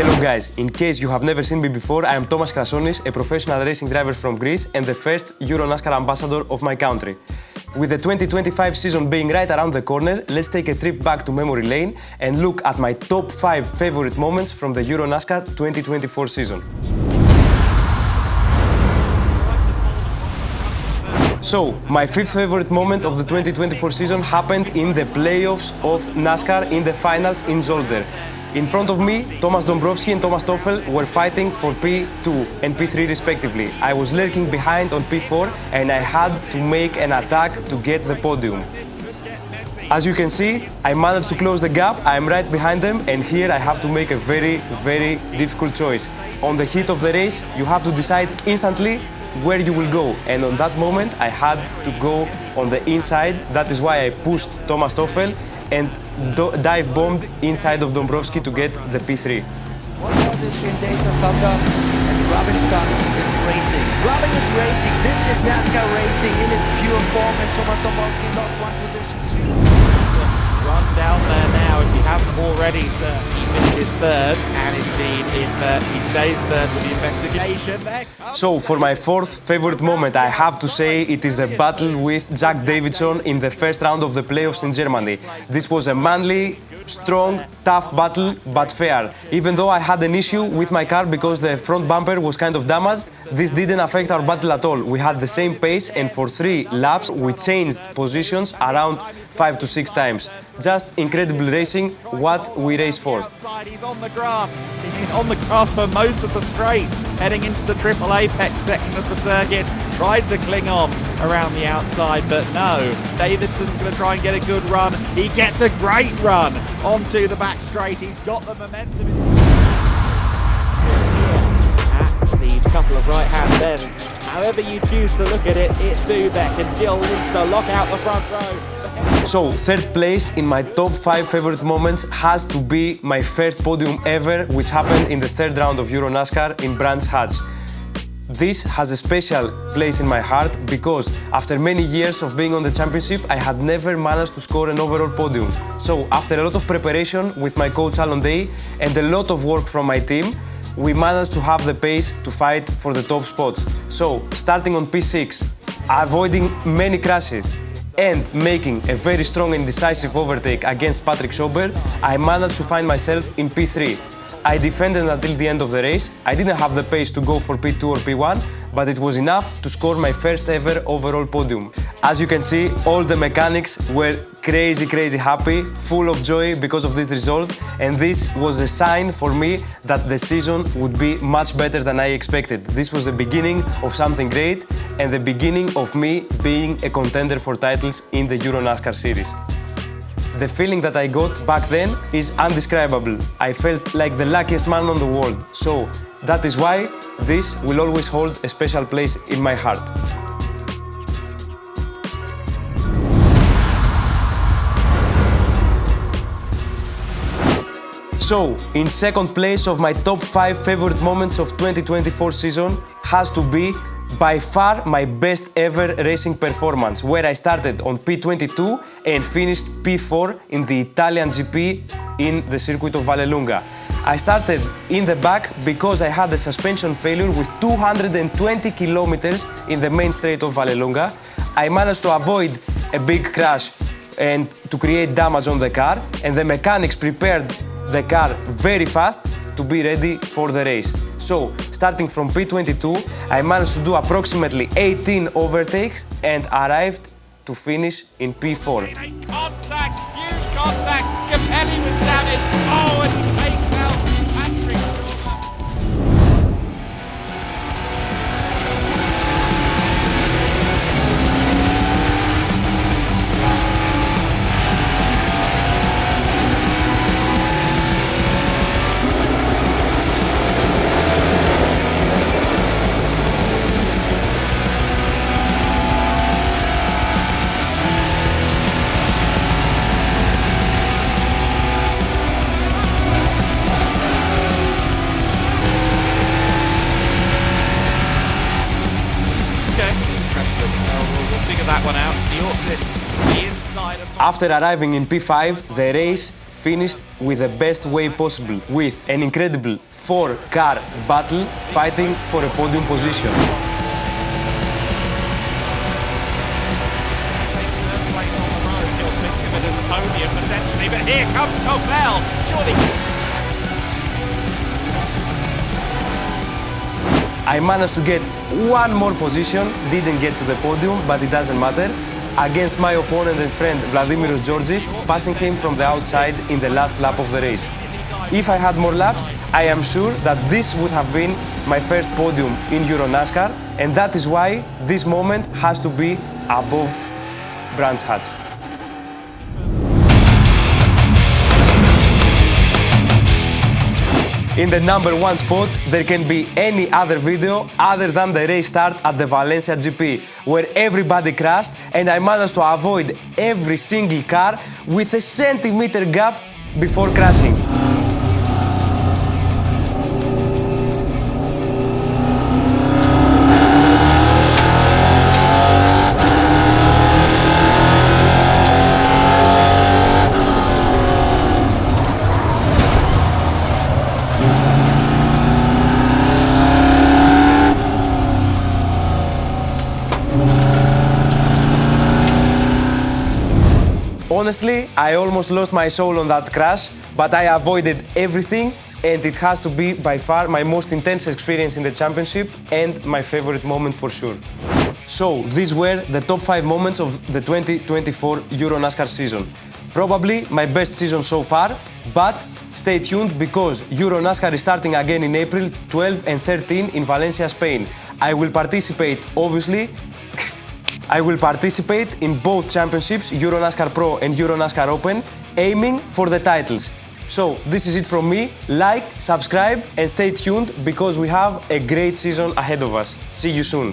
Hello guys, in case you have never seen me before, I am KRASONIS, a professional racing driver from Greece and the first Euronascar ambassador of my country. With the 2025 season being right around the corner, let's take a trip back to memory lane and look at my top 5 favorite moments from the Euronascar 2024 season. So, my 5th favorite moment of the 2024 season happened in the playoffs of NASCAR in the finals in Zolder. In front of me, Thomas Dombrovskis and Thomas Toffel were fighting for P2 and P3 respectively. I was lurking behind on P4 and I had to make an attack to get the podium. As you can see, I managed to close the gap, I am right behind them, and here I have to make a very difficult choice. On the heat of the race, you have to decide instantly where you will go, and on that moment I had to go on the inside. That is why I pushed Thomas Toffel and dive bombed inside of Dombrovskis to get the P3. What was this in Daytona Thunder? And Robinson is racing. Robin is racing. This is NASCAR racing in its pure form, and Thomas Dombrovskis lost one position too. Run down there now, if you haven't already, sir. He finishes third, and indeed, if he stays third with the investigation there. So, for my 4th favorite moment, I have to say it is the battle with Jack Davidson in the first round of the playoffs in Germany. This was a manly, strong, tough battle, but fair. Even though I had an issue with my car because the front bumper was kind of damaged, this didn't affect our battle at all. We had the same pace, and for 3 laps we changed positions around 5 to 6 times. Just incredible racing, what we race for. He's on the grass. He's on the grass for most of the straight, heading into the triple apex section of the circuit. Tried to cling on around the outside, but no. Davidson's going to try and get a good run. He gets a great run onto the back straight. He's got the momentum. At the couple of right-hand bends. However you choose to look at it, it's Dubek and Jill needs to lock out the front row. So, 3rd place in my top 5 favorite moments has to be my first podium ever, which happened in the 3rd round of Euronascar in Brands Hatch. This has a special place in my heart because after many years of being on the championship, I had never managed to score an overall podium. So, after a lot of preparation with my coach Alan Day and a lot of work from my team, we managed to have the pace to fight for the top spots. So, starting on P6, avoiding many crashes, and making a very strong and decisive overtake against Patrick Schober, I managed to find myself in P3. I defended until the end of the race. I didn't have the pace to go for P2 or P1, but it was enough to score my first ever overall podium. As you can see, all the mechanics were crazy happy, full of joy because of this result, and this was a sign for me that the season would be much better than I expected. This was the beginning of something great and the beginning of me being a contender for titles in the Euronascar series. The feeling that I got back then is indescribable. I felt like the luckiest man on the world. So that is why this will always hold a special place in my heart. So, in 2nd place of my top 5 favorite moments of 2024 season has to be by far my best ever racing performance, where I started on P22 and finished P4 in the Italian GP in the circuit of Vallelunga. I started in the back because I had a suspension failure with 220 kilometers in the main straight of Vallelunga. I managed to avoid a big crash and to create damage on the car, and the mechanics prepared the car very fast to be ready for the race. So, starting from P22, I managed to do approximately 18 overtakes and arrived to finish in P4. Contact, huge contact, Capelli was damaged. Oh, and he takes out Patrick. We'll figure that one out. After arriving in P5, the race finished with the best way possible, with an incredible 4-car battle fighting for a podium position. Podium potentially, but here comes Tom Bell. Surely. I managed to get one more position, didn't get to the podium, but it doesn't matter, against my opponent and friend Vladimiros Georgis, passing him from the outside in the last lap of the race. If I had more laps, I am sure that this would have been my first podium in Euronascar, and that is why this moment has to be above Brands Hatch. In the #1 spot, there can be any other video other than the race start at the Valencia GP, where everybody crashed and I managed to avoid every single car with a centimeter gap before crashing. Honestly, I almost lost my soul on that crash, but I avoided everything, and it has to be by far my most intense experience in the championship and my favorite moment for sure. So, these were the top 5 moments of the 2024 Euronascar season. Probably my best season so far, but stay tuned because Euronascar is starting again in April 12 and 13 in Valencia, Spain. I will participate, obviously. I will participate in both championships, Euronascar Pro and Euronascar Open, aiming for the titles. So, this is it from me. Like, subscribe and stay tuned because we have a great season ahead of us. See you soon.